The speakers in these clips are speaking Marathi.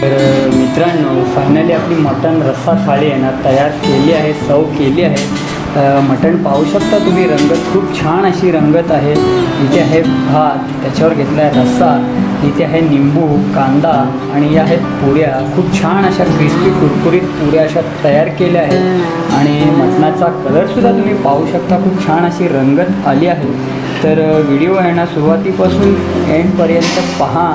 तर मित्रांनो, फायनली आपली मटण रस्सा थाळी आहे ना तयार केली आहे, सर्व केली आहे। मटण पाहू शकता तुम्ही, रंगत खूप छान अशी रंगत आहे। इथे आहे भात, त्याच्यावर घेतला आहे रस्सा, इथे आहे निंबू, कांदा आणि या आहेत पुऱ्या। खूप छान अशा क्रिस्पी कुरकुरीत पुऱ्या अशा तयार केल्या आहेत आणि मटणाचा कलरसुद्धा तुम्ही पाहू शकता, खूप छान अशी रंगत आली आहे। तर व्हिडिओ आहे ना सुरुवातीपासून एंडपर्यंत पहा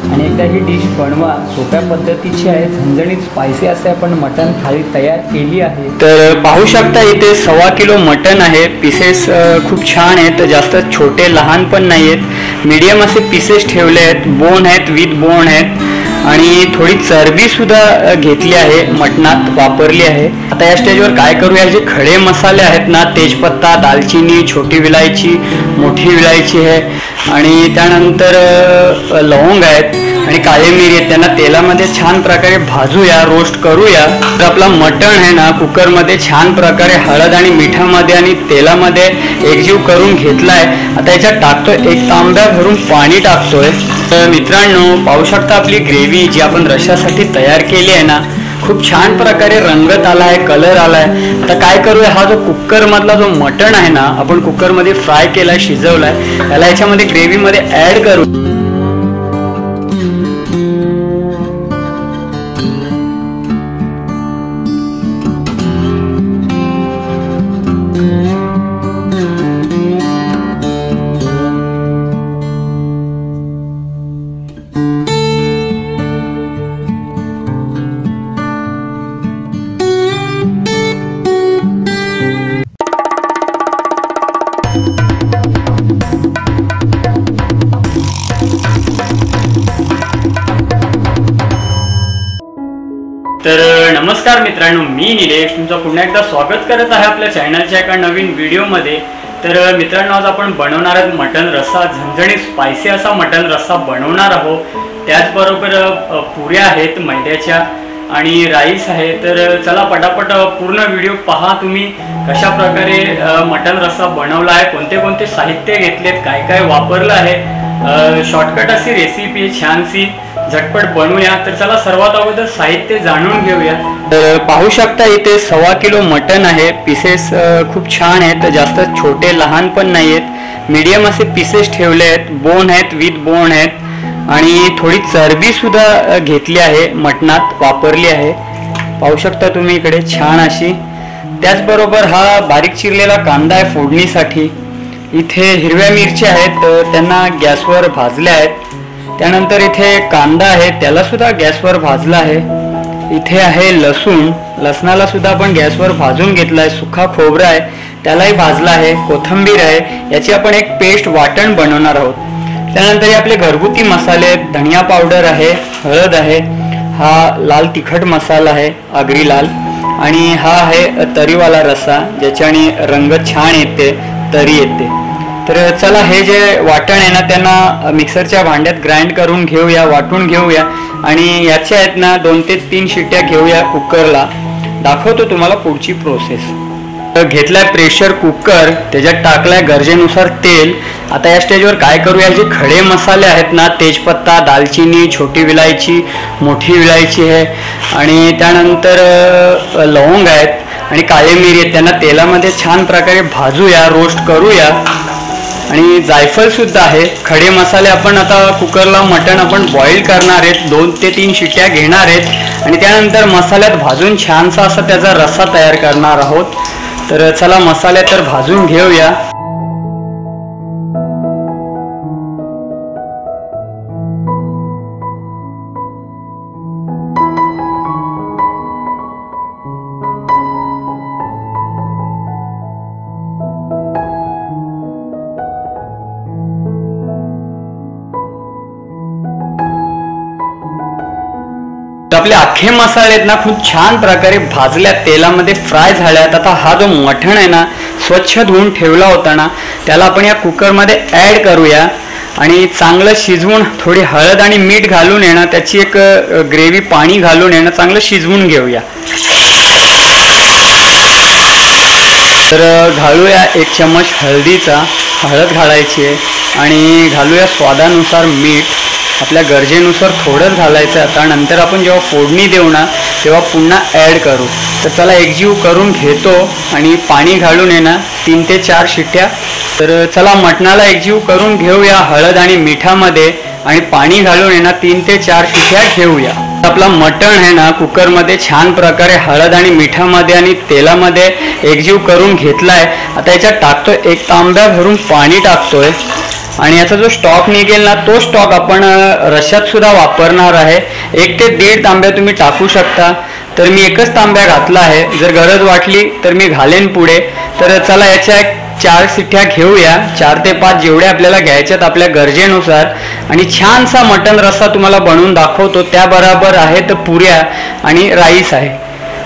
आणि एकदा ही डिश बनवा। सोप्या पद्धतीची आहे, झणझणीत स्पायसी असे आपण मटण थाळी तयार केली आहे। तर पाहू शकता इथे 1.25 किलो मटण आहे। पीसेस खूप छान आहेत, जास्त छोटे लहान पण नाही आहेत, मीडियम असे पीसेस ठेवले आहेत। बोन आहेत, विथ बोन आहेत आणि थोडी चरबीसुद्धा घेतली आहे, मटणात वापरली आहे। आता या स्टेजवर काय करूया, जे खडे मसाले आहेत ना, तेजपत्ता, दालचिनी, छोटी विलायची, मोठी विलायची आहे आणि त्यानंतर लवंग आहेत आणि काळी मिरी आहेत, त्यांना तेलामध्ये छान प्रकारे भाजूया, रोस्ट करूया। तर आपला मटण आहे ना कुकरमध्ये छान प्रकारे हळद आणि मिठामध्ये आणि तेलामध्ये एकजीव करून घेतलाय। आता याच्यात टाकतोय, 1 तांब्या भरून पाणी टाकतोय। तर मित्रांनो पाहू शकता आपली ग्रेव्ही जी आपण रश्श्यासाठी तयार केली आहे ना, खूप छान प्रकारे रंगत आला आहे, कलर आला आहे। आता काय करूया, हा जो कुकरमधला जो मटण आहे ना, आपण कुकरमध्ये फ्राय केलाय, शिजवलाय, त्याला याच्यामध्ये ग्रेव्हीमध्ये ॲड करू। तर नमस्कार मित्रांनो, मी निलेश तुमचं पुन्हा एकदा स्वागत करत आहे आपल्या चॅनलच्या एका नवीन व्हिडिओमध्ये। तर मित्रांनो, आज आपण बनवणार आहोत मटण रस्सा, झणझणीत स्पायसी असा मटण रस्सा बनवणार आहोत। त्याचबरोबर पुऱ्या आहेत मैद्याच्या आणि राईस आहे। तर चला पटापट पूर्ण व्हिडिओ पहा तुम्ही, कशा प्रकारे मटण रस्सा बनवला आहे, कोणते कोणते साहित्य घेतलेत, काय काय वापरलं आहे। शॉर्टकट अशी रेसिपी आहे, छानशी, झटपट बनवूया। तर चला सर्वात अगोदर साहित्य जाणून घेऊया। तर पाहू शकता इथे 1.25 किलो मटण आहे। पीसेस खूप छान आहेत, जास्त छोटे लहान पण नाही आहेत, मीडियम असे पीसेस ठेवले आहेत। बोन आहेत, विथ बोन आहेत आणि थोडी चरबीसुद्धा घेतली आहे, मटणात वापरली आहे, पाहू शकता तुम्ही इकडे छान अशी। त्याचबरोबर हा बारीक चिरलेला कांदा आहे फोडणीसाठी। इथे हिरव्या मिरच्या आहेत, त्यांना गॅसवर भाजल्या आहेत। त्यानंतर इथे कांदा आहे, त्याला सुद्धा गॅसवर भाजला आहे। इथे आहे लसूण, लसणाला सुद्धा आपण गॅसवर भाजून घेतला आहे। सुका खोबरा आहे, त्यालाही भाजला आहे। कोथिंबीर आहे, याची आपण एक पेस्ट वाटण बनवणार आहोत। त्यानंतर हे आपले घरगुती मसाले आहेत, धनिया पावडर आहे, हळद आहे, हा लाल तिखट मसाला आहे, आगरी लाल, आणि हा आहे तरीवाला रस्सा, ज्याच्याने रंग छान येते, तरी येते। तर चला हे जे वाटण आहे ना, त्यांना मिक्सरच्या भांड्यात ग्राइंड करून घेऊया, वाटून घेऊया आणि याच्या आहेत ना 2 ते 3 शिट्ट्या घेऊया कुकरला। दाखवतो तुम्हाला पुढची प्रोसेस। घेतलाय प्रेशर कुकर, त्याच्यात टाकलाय गरजेनुसार तेल। आता या स्टेजवर काय करूया, जे खडे मसाले आहेत ना, तेजपत्ता, दालचिनी, छोटी विलायची, मोठी विलायची आहे आणि त्यानंतर लवंग आहेत आणि काळी मिरी आहेत, त्यांना तेलामध्ये छान प्रकारे भाजूया, रोस्ट करूया आणि जायफळ सुद्धा आहे। खडे मसाले आपण आता कुकरला मटण आपण बॉईल करणार आहेत, 2 ते 3 शिट्ट्या घेणार आहेत आणि त्यानंतर मसाल्यात भाजून छानसा असा त्याचा रस्सा तयार करणार आहोत। तर चला मसाले तर भाजून घेऊया। आपले अख्खे मसाले आहेत ना, खूप छान प्रकारे भाजल्यात, तेलामध्ये फ्राय झाल्यात। आता हा जो मटण आहे ना, स्वच्छ धुवून ठेवला होता ना, त्याला आपण या कुकरमध्ये ॲड करूया आणि चांगलं शिजवून, थोडी हळद आणि मीठ घालून आहे ना, त्याची एक ग्रेव्ही पाणी घालून आहे ना, चांगलं शिजवून घेऊया। तर घालूया 1 चम्मच हळदीचा, हळद घालायची आहे आणि घालूया स्वादानुसार मीठ आपल्या गरजेनुसार थोडं घालायचं आहे. आता नंतर आपण जेव्हा फोडणी देऊ ना तेव्हा पुन्हा ॲड करू. तर चला एकजीव करून घेतो आणि पाणी घालून आहे ना 3 ते 4 शिट्ट्या. तर चला मटणाला एकजीव करून घेऊया हळद आणि मिठामध्ये आणि पाणी घालून आहे ना 3 ते 4 शिट्ट्या घेऊया. आपला मटण आहे ना कुकरमध्ये छान प्रकारे हळद आणि मिठामध्ये आणि तेलामध्ये एकजीव करून घेतलाय. आता याच्यात टाकतोय 1 तांब्या भरून पाणी टाकतोय आणि याचा जो स्टॉक निघेल ना तो स्टॉक आपण रश्श्यात सुद्धा वापरणार आहे. 1 ते 1.5 तांब्या तुम्ही टाकू शकता. तर मी 1च तांब्या घातला आहे. जर गरज वाटली तर मी घालेन पुढे. तर चला याच्या 4 शिट्ट्या घेऊया. 4 ते 5 जेवढ्या आपल्याला घ्यायच्यात आपल्या गरजेनुसार. आणि छानसा मटण रस्सा तुम्हाला बनवून दाखवतो. त्याबरोबर आहेत पुऱ्या आणि राईस आहे.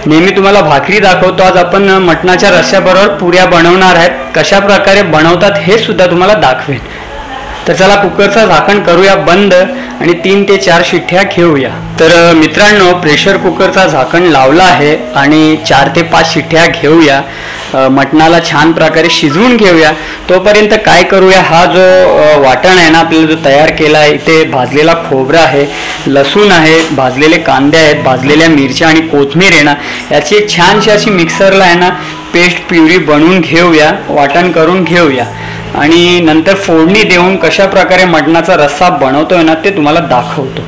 नेहमी तुम्हाला भाकरी दाखवतो, आज आपण मटणाच्या रश्श्याबरोबर पुऱ्या बनवणार आहेत. कशा प्रकारे बनवतात हे सुद्धा तुम्हाला दाखवेन. तर चला कुकरचं झाकण करूया बंद आणि 3 ते 4 शिट्ट्या घेऊया. तर मित्रांनो प्रेशर कुकरचा झाकण लावला आहे आणि 4 ते 5 शिट्ट्या घेऊया. मटणाला छान प्रकारे शिजवून घेऊया. तोपर्यंत काय करूया, हा जो वाटण आहे ना आपल्याला जो तयार केला आहे, इथे भाजलेला खोबरा आहे, लसूण आहे, भाजलेले कांदे आहेत, भाजलेल्या मिरच्या आणि कोथिंबीर आहे ना, याची एक छानशी अशी मिक्सरला आहे ना पेस्ट प्युरी बनवून घेऊया, वाटण करून घेऊया. आणि नंतर फोडणी देऊन कशा प्रकारे मटणाचा रस्सा बनवतोय ना ते तुम्हाला दाखवतो.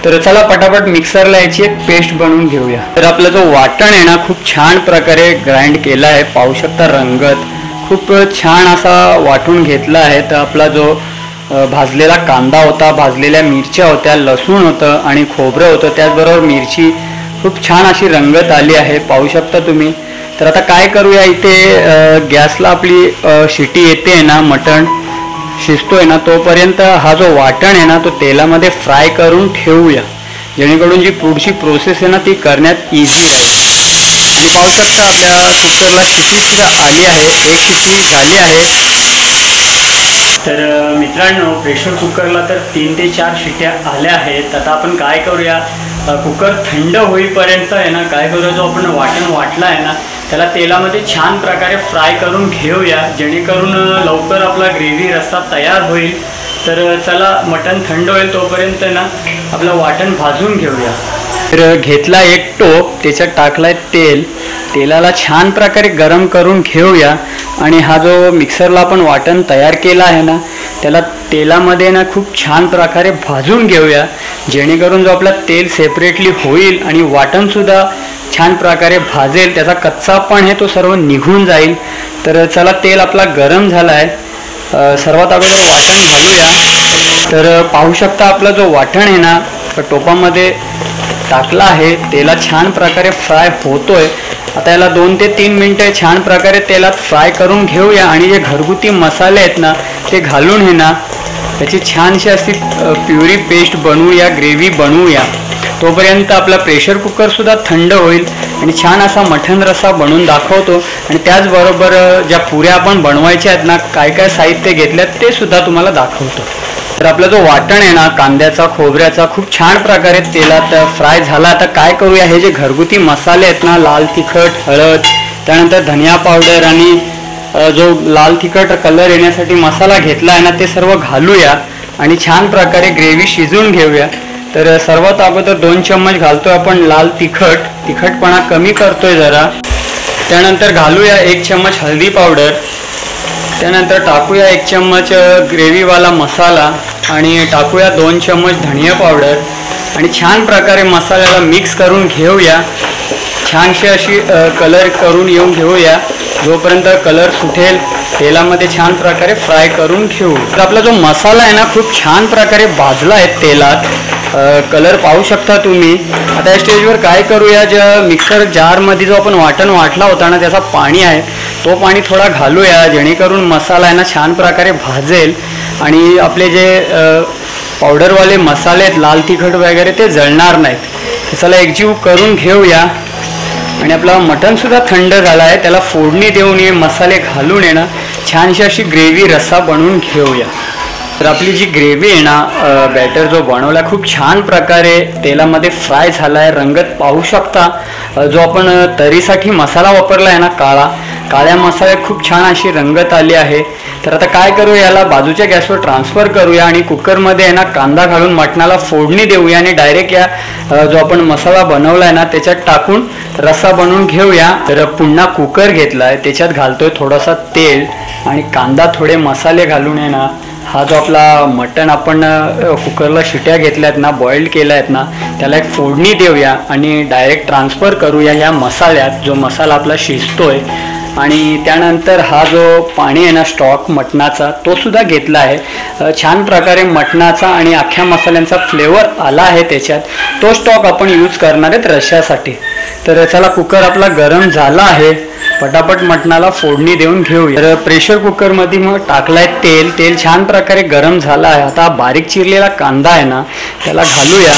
तर चला पटापट मिक्सरला याची एक पेस्ट बनवून घेऊया. तर आपला जो वाटण आहे ना खूप छान प्रकारे ग्राइंड केला आहे. पाहू शकता रंगत खूप छान असा वाटून घेतला आहे. तर आपला जो भाजलेला कांदा होता, भाजलेल्या मिरच्या होत्या, लसूण होतं आणि खोबरं होतं, त्याचबरोबर मिरची खूप छान अशी रंगत आली आहे, पाहू शकता तुम्ही. तर आता काय करूया, इथे गॅसला आपली शिटी येते ना, मटण शिजतोय ना, तोपर्यंत हा जो वाटण आहे ना तो तेलामध्ये फ्राय करून ठेवूया, जेणेकरून जी पुढची प्रोसेस आहे ना ती करण्यात इझी आहे. आणि पाहू शकता आपल्या कुकरला शिटी सुद्धा आली आहे, 1 शिटी झाली आहे. तर मित्रांनो प्रेशर कुकरला तर 3 ते 4 शिट्या आल्या आहेत. आता आपण काय करूया, कुकर थंड होईपर्यंत आहे ना काय करूया, जो आपण वाटण वाटला आहे ना त्याला तेलामध्ये छान प्रकारे फ्राय करून घेऊया, जेणेकरून लवकर आपला ग्रेव्ही रस्सा तयार होईल. तर चला मटण थंड होईल तोपर्यंत ना आपलं वाटण भाजून घेऊया. तर घेतला एक टोप, त्याच्यात टाकलाय तेल, तेलाला छान प्रकारे गरम करून घेऊया. आणि हा जो मिक्सरला आपण वाटण तयार केला आहे ना त्याला तेलामध्ये ना खूप छान प्रकारे भाजून घेऊया, जेणेकरून जो आपला तेल सेपरेटली होईल आणि वाटणसुद्धा छान प्रकारे भाजेल, त्याचा कच्चा पण आहे तो सर्व निघून जाईल. तर चला तेल आपला गरम झाला आहे. सर्वात अगोदर वाटण घालूया. तर पाहू शकता आपला जो वाटण आहे ना टोपामध्ये टाकला आहे, तेलात छान प्रकारे फ्राय होतोय. आता याला 2 ते 3 मिनिटं छान प्रकारे तेलात फ्राय करून घेऊया. आणि जे घरगुती मसाले आहेत ना ते घालून हे ना त्याची छानशी अशी प्युरी पेस्ट बनवूया, ग्रेव्ही बनवूया. तोपर्यंत आपला प्रेशर कुकरसुद्धा थंड होईल आणि छान असा मटण रस्सा बनवून दाखवतो. आणि त्याचबरोबर ज्या पुऱ्या आपण बनवायच्या आहेत ना, काय काय साहित्य घेतल्यात ते सुद्धा तुम्हाला दाखवतो. तर आपला जो वाटण आहे ना कांद्याचा, खोबऱ्याचा खूप छान प्रकारे तेलात फ्राय झाला. आता काय करूया, हे जे घरगुती मसाले आहेत ना, लाल तिखट, हळद, त्यानंतर धनिया पावडर आणि जो लाल तिखट कलर येण्यासाठी मसाला घेतला आहे ना ते सर्व घालूया आणि छान प्रकारे ग्रेव्ही शिजवून घेऊया. तर सर्वात अगोदर 2 चम्मच घालतोय आपण लाल तिखट, तिखटपणा कमी करतोय जरा. त्यानंतर घालूया 1 चम्मच हळदी पावडर. त्यानंतर टाकूया 1 चम्मच ग्रेव्हीवाला मसाला आणि टाकूया 2 चम्मच धनिया पावडर आणि छान प्रकारे मसाल्याला मिक्स करून घेऊया. छानशी अशी कलर करून येऊन घेऊया, जोपर्यंत कलर सुटेल तेलामध्ये छान प्रकारे फ्राय करून घेऊ. तर आपला जो मसाला आहे ना खूप छान प्रकारे भाजला आहे तेलात, कलर पाहू शकता तुम्ही. आता या स्टेजवर काय करूया, ज्या मिक्सर जारमध्ये जो आपण वाटण वाटला होता ना त्याचा पाणी आहे तो पाणी थोडा घालूया, जेणेकरून मसाला आहे ना छान प्रकारे भाजेल आणि आपले जे पावडरवाले मसाले आहेत लाल तिखट वगैरे ते जळणार नाहीत. चला एकजीव करून घेऊया. आणि आपला मटणसुद्धा थंड झाला आहे, त्याला फोडणी देऊन हे मसाले घालून आहे ना छानशी अशी ग्रेव्ही रस्सा बनवून घेऊया. तर आपली जी ग्रेव्ही आहे ना बॅटर जो बनवला खूप छान प्रकारे तेलामध्ये फ्राय झाला आहे. रंगत पाहू शकता. जो आपण तरीसाठी मसाला वापरला आहे ना काळा काळ्या मसाल्यात खूप छान अशी रंगत आली आहे। तर आता काय करूया, याला बाजूच्या गॅसवर ट्रान्सफर करूया आणि कुकरमध्ये आहे ना कांदा घालून मटणाला फोडणी देऊया आणि डायरेक्ट या जो आपण मसाला बनवला आहे ना त्याच्यात टाकून रस्सा बनवून घेऊया। तर पुन्हा कुकर घेतला आहे, त्याच्यात घालतोय थोडासा तेल आणि कांदा, थोडे मसाले घालून आहे ना हा जो आपला मटण आपण कुकरला शिट्या घेतल्यात ना, बॉइल्ड केला आहेत ना, त्याला एक फोडणी देऊया आणि डायरेक्ट ट्रान्सफर करूया ह्या मसाल्यात, जो मसाला आपला शिजतोय। आणि त्यानंतर हा जो पाणी आहे ना स्टॉक मटणाचा तो सुद्धा घेतला आहे। छान प्रकारे मटणाचा आणि अख्ख्या मसाल्यांचा फ्लेवर आला आहे त्याच्यात, तो स्टॉक आपण यूज करणार आहेत रश्श्यासाठी। तर चला कुकर आपला गरम झाला आहे, पटापट मटणाला फोडणी देऊन घेऊया। तर प्रेशर कुकरमध्ये मग टाकलाय तेल, तेल छान प्रकारे गरम झाला आहे। आता बारीक चिरलेला कांदा आहे ना त्याला घालूया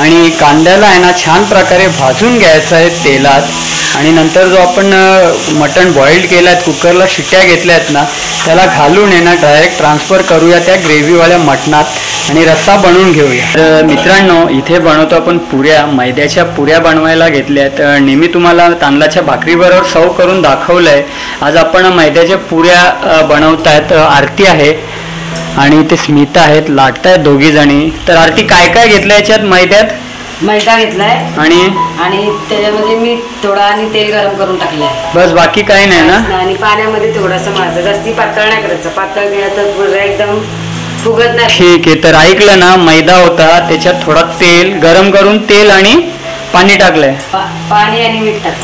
आणि कांद्याला आहे ना छान प्रकारे भाजून घ्यायचं आहे तेलात। आणि नंतर जो आपण मटण बॉइल्ड केलं आहे, कुकरला शिट्या घेतल्या आहेत ना, त्याला घालून आहे ना डायरेक्ट ट्रान्सफर करूया त्या ग्रेव्हीवाल्या मटणात आणि रस्सा बनवून घेऊया। तर मित्रांनो इथे बनवतो आपण पुऱ्या, मैद्याच्या पुऱ्या बनवायला घेतल्या आहेत। नेहमी तुम्हाला तांदळाच्या भाकरीबरोबर सर्व करून दाखवलं आहे, आज आपण मैद्याच्या पुऱ्या बनवत आहेत। आरती आहे आणि ते स्मिता आहेत, लाटतायत दोघी जणी। तर आरती काय काय घेतलं याच्यात? मैद्यात मैदा घेतलाय आणि त्याच्यामध्ये मीठ थोडा आणि तेल गरम करून टाकलंय, बस, बाकी काही नाही ना। आणि पाण्यामध्ये थोडंसं माझं जास्ती पातळ नाही करायचं, पातळ केलं तर एकदम फुगत नाही। ठीक आहे, तर ऐकलं ना, मैदा होता त्याच्यात थोडा तेल गरम करून तेल आणि पाणी टाकलंय, पाणी आणि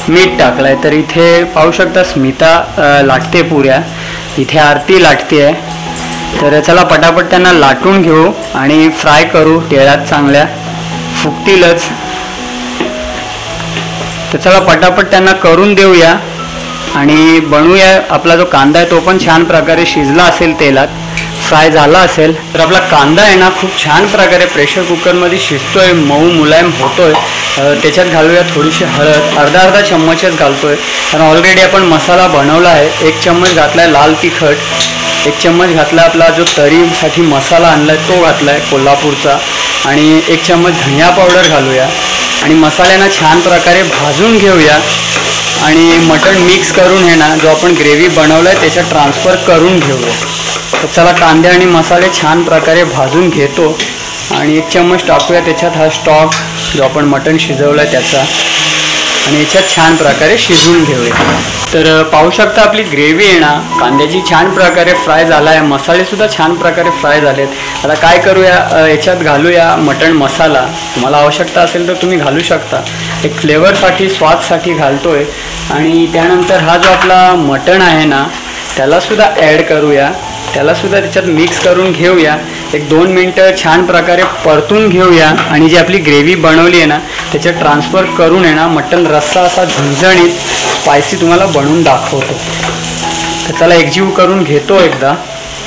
मीठ टाकलंय। तर इथे पाहू शकता स्मिता लाटते पुऱ्या, इथे आरती लाटते आहे। तर चला पटापट त्यांना लाटून घेऊ आणि फ्राय करू तेलात, चांगल्या फुगतीलच। तर चला पटापट त्यांना करून देऊया आणि बनवूया। आपला जो कांदा आहे तो पण छान प्रकारे शिजला असेल, तेलात फ्राय झाला असेल। तर आपला कांदा आहे ना खूप छान प्रकारे प्रेशर कुकरमध्ये शिजतोय, मऊ मुलायम होतोय। त्याच्यात घालूया थोडीशी हळद, अर्धा चम्मचच घालतोय कारण ऑलरेडी आपण मसाला बनवला आहे। 1 चम्मच घातलाय लाल तिखट, 1 चम्मच घातला आपला जो तरीसाठी मसाला आणलाय तो घातलाय कोल्हापूरचा, आणि 1 चम्मच धनिया पावडर घालूया आणि मसाल्यांना छान प्रकारे भाजून घेऊया आणि मटण मिक्स करून हे ना जो आपण ग्रेव्ही बनवलाय त्याच्यात ट्रान्सफर करून घेऊया। तर चला कांदे आणि मसाले छान प्रकारे भाजून घेतो आणि 1 चम्मच टाकूया त्याच्यात हा स्टॉक जो आपण मटण शिजवलाय त्याचा, आणि याच्यात छान प्रकारे शिजवून घेऊया। तर पाहू शकता आपली ग्रेव्ही आहे ना कांद्याची छान प्रकारे फ्राय झाला आहे, मसाले सुद्धा छान प्रकारे फ्राय झालेत। आता काय करूया, याच्यात घालूया मटण मसाला, तुम्हाला आवश्यकता असेल तर तुम्ही घालू शकता, एक फ्लेवरसाठी स्वादसाठी घालतोय। आणि त्यानंतर हा जो आपला मटण आहे ना त्याला सुद्धा ॲड करूया, त्याला सुद्धा त्याच्यात मिक्स करून घेऊया, 1-2 मिनटं छान प्रकारे परतून घेऊया आणि जी आपली ग्रेव्ही बनवली आहे ना त्याच्यात ट्रान्सफर करून आहे ना मटण रस्सा असा झणझणीत स्पायसी तुम्हाला बनवून दाखवतो। तर चला एकजीव करून घेतो एकदा।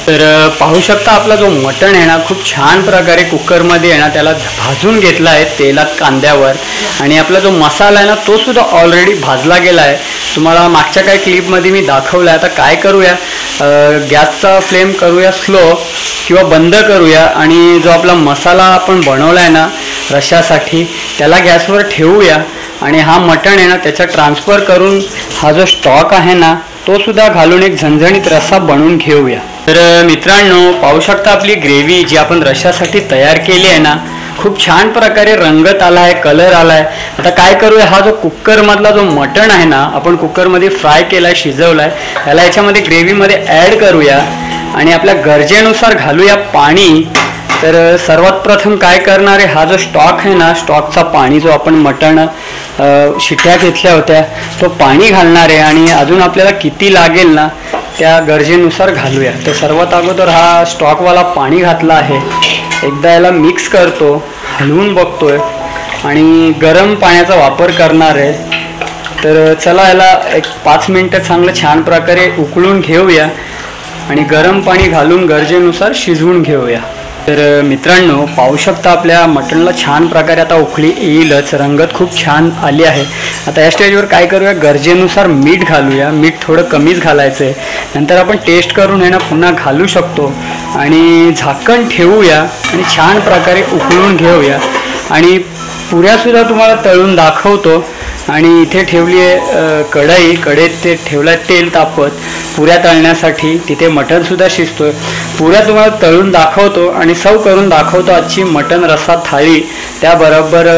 तर पाहू शकता आपला जो मटण आहे ना खूप छान प्रकारे कुकरमध्ये आहे ना त्याला भाजून घेतला आहे तेलात कांद्यावर, आणि आपला जो मसाला आहे ना तो सुद्धा ऑलरेडी भाजला गेला आहे, तुम्हाला मागच्या काही क्लिपमध्ये मी दाखवलं आहे। आता काय करूया, गॅसचा फ्लेम करूया स्लो किंवा बंद करूया आणि जो आपला मसाला आपण बनवला आहे ना रश्श्यासाठी त्याला गॅसवर ठेवूया आणि हा मटण आहे ना त्याच्यात ट्रान्सफर करून हा जो स्टॉक आहे ना तो सुद्धा घालून एक झणझणीत रस्सा बनवून घेऊया। तर मित्रांनो पाहू शकता आपली ग्रेव्ही जी आपण रश्श्यासाठी तयार केली आहे ना खूप छान प्रकारे रंगत आला आहे, कलर आला आहे। आता काय करूया, हा जो कुकरमधला जो मटण आहे ना आपण कुकरमध्ये फ्राय केला आहे, शिजवला आहे, त्याला याच्यामध्ये ग्रेव्हीमध्ये ॲड करूया आणि आपल्या गरजेनुसार घालूया पाणी। तर सर्वात प्रथम काय करणार आहे, हा जो स्टॉक आहे ना स्टॉकचा पाणी जो आपण मटण शिट्या घेतल्या होत्या तो पाणी घालणार आहे आणि अजून आपल्याला किती लागेल ना त्या गरजेनुसार घालूया। तर सर्वात अगोदर हा स्टॉकवाला पाणी घातला आहे, एकदा याला मिक्स करतो, हलवून बघतोय आणि गरम पाण्याचा वापर करणार आहे। तर चला याला एक 5 मिनटं चांगलं छान प्रकारे उकळून घेऊया आणि गरम पाणी घालून गरजेनुसार शिजवून घेऊया। तर मित्रांनो पाहू शकता आपल्या मटणला छान प्रकारे आता उकळी येईलच, रंगत खूप छान आली आहे। आता या स्टेजवर काय करूया, गरजेनुसार मीठ घालूया, मीठ थोडं कमीच घालायचं आहे, नंतर आपण टेस्ट करून आहे ना पुन्हा घालू शकतो आणि झाकण ठेवूया आणि छान प्रकारे उकळून घेऊया आणि पुऱ्यासुद्धा तुम्हाला तळून दाखवतो। आणि इथे ठेवली आहे कढई. कढईत ते ठेवला तेल तापत पुऱ्या तळण्यासाठी. तिथे मटणसुद्धा शिजतोय. पुऱ्या तुम्हाला तळून दाखवतो आणि सर्व करून दाखवतो. आजची मटण रस्सा थाळी, त्याबरोबर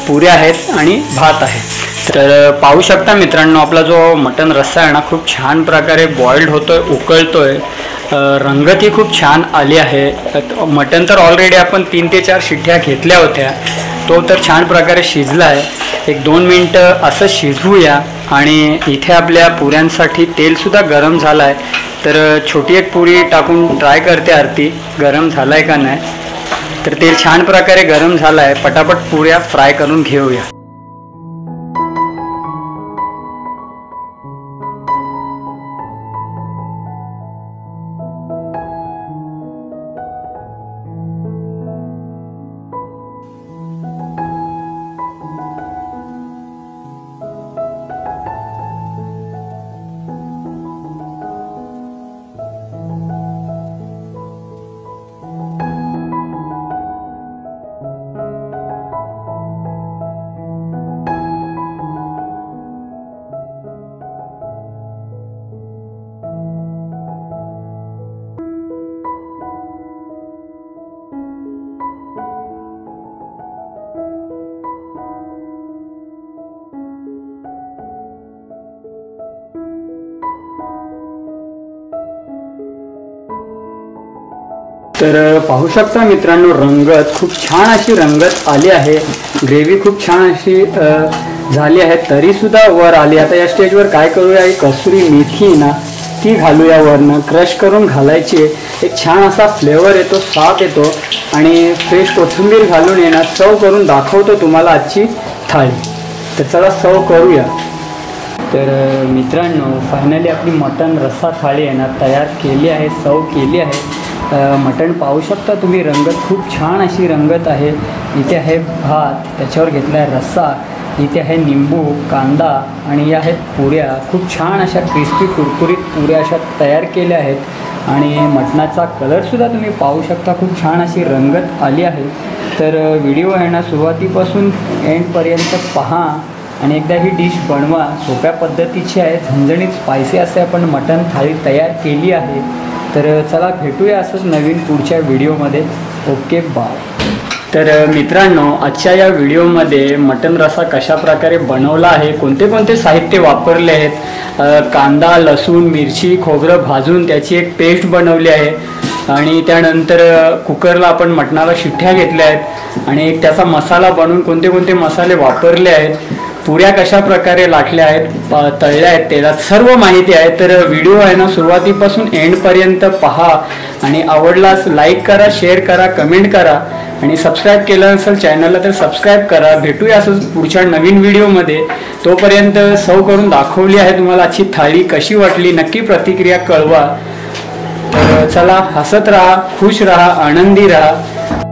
पुऱ्या आहेत आणि भात आहे. तर पाहू शकता मित्रांनो, आपला जो मटण रस्सा आहे ना खूप छान प्रकारे बॉइल्ड होतोय, उकळतोय. रंगतही खूप छान आली आहे. मटण तर ऑलरेडी आपण 3 ते 4 शिट्ट्या घेतल्या होत्या. तो तर छान प्रकारे शिजला आहे. 1-2 मिनटं असं शिजवूया. आणि इथे आपल्या पुऱ्यांसाठी तेलसुद्धा गरम झालं आहे. तर छोटी एक पुरी टाकून ट्राय करते आरती, गरम झाला आहे का नाही. तर तेल छान प्रकारे गरम झालं आहे. पटापट पुऱ्या फ्राय करून घेऊया. तर पाहू शकता मित्रांनो, रंगत खूप छान अशी रंगत आली आहे. ग्रेव्ही खूप छान अशी झाली आहे, तरीसुद्धा वर आली. आता या स्टेजवर काय करूया, एक कसुरी मेथी ना ती घालूया वरनं. क्रश करून घालायची. एक छान असा फ्लेवर येतो, स्वाद येतो. आणि फ्रेश कोथिंबीर घालून येणार. सर्व करून दाखवतो तुम्हाला आजची थाळी. तर चला सर्व करूया. तर मित्रांनो, फायनली आपली मटण रस्सा थाळी आहे ना तयार केली आहे, सर्व केली आहे. मटण पाहू शकता तुम्ही, रंगत खूप छान अशी रंगत आहे. इथे आहे भात, त्याच्यावर घेतला आहे रस्सा. इथे आहे निंबू, कांदा आणि या आहेत पुऱ्या. खूप छान अशा क्रिस्पी कुरकुरीत पुऱ्या अशा तयार केल्या आहेत. आणि मटणाचा कलरसुद्धा तुम्ही पाहू शकता, खूप छान अशी रंगत आली आहे. तर व्हिडिओ आहे ना सुरुवातीपासून एंडपर्यंत पहा आणि एकदा ही डिश बनवा. सोप्या पद्धतीची आहे, झणझणीत स्पायसी असे आपण मटण थाळी तयार केली आहे. तर चला भेटूया असंच नवीन पुढच्या व्हिडिओमध्ये. Okay, bye. तर मित्रांनो, आजच्या या व्हिडिओमध्ये मटण रस्सा कशा प्रकारे बनवला आहे, कोणते कोणते साहित्य वापरले आहेत. कांदा, लसूण, मिरची, खोबरं भाजून त्याची एक पेस्ट बनवली आहे. आणि त्यानंतर कुकरला आपण मटणाला शिट्ट्या घेतल्या आहेत. आणि त्याचा मसाला बनवून कोणते कोणते मसाले वापरले आहेत. पुऱ्या कशा प्रकारे लाटल्या आहेत, तळल्या आहेत तेलात, सर्व माहिती आहे. तर व्हिडिओ आहे ना सुरुवातीपासून एंडपर्यंत पहा. आणि आवडलास लाईक करा, शेअर करा, कमेंट करा. आणि सबस्क्राईब केलं नसेल चॅनलला तर सबस्क्राईब करा. भेटूया असंच पुढच्या नवीन व्हिडिओमध्ये. तोपर्यंत सर्व करून दाखवली आहे तुम्हाला आजची थाळी. कशी वाटली नक्की प्रतिक्रिया कळवा. तर चला, हसत राहा, खुश राहा, आनंदी राहा.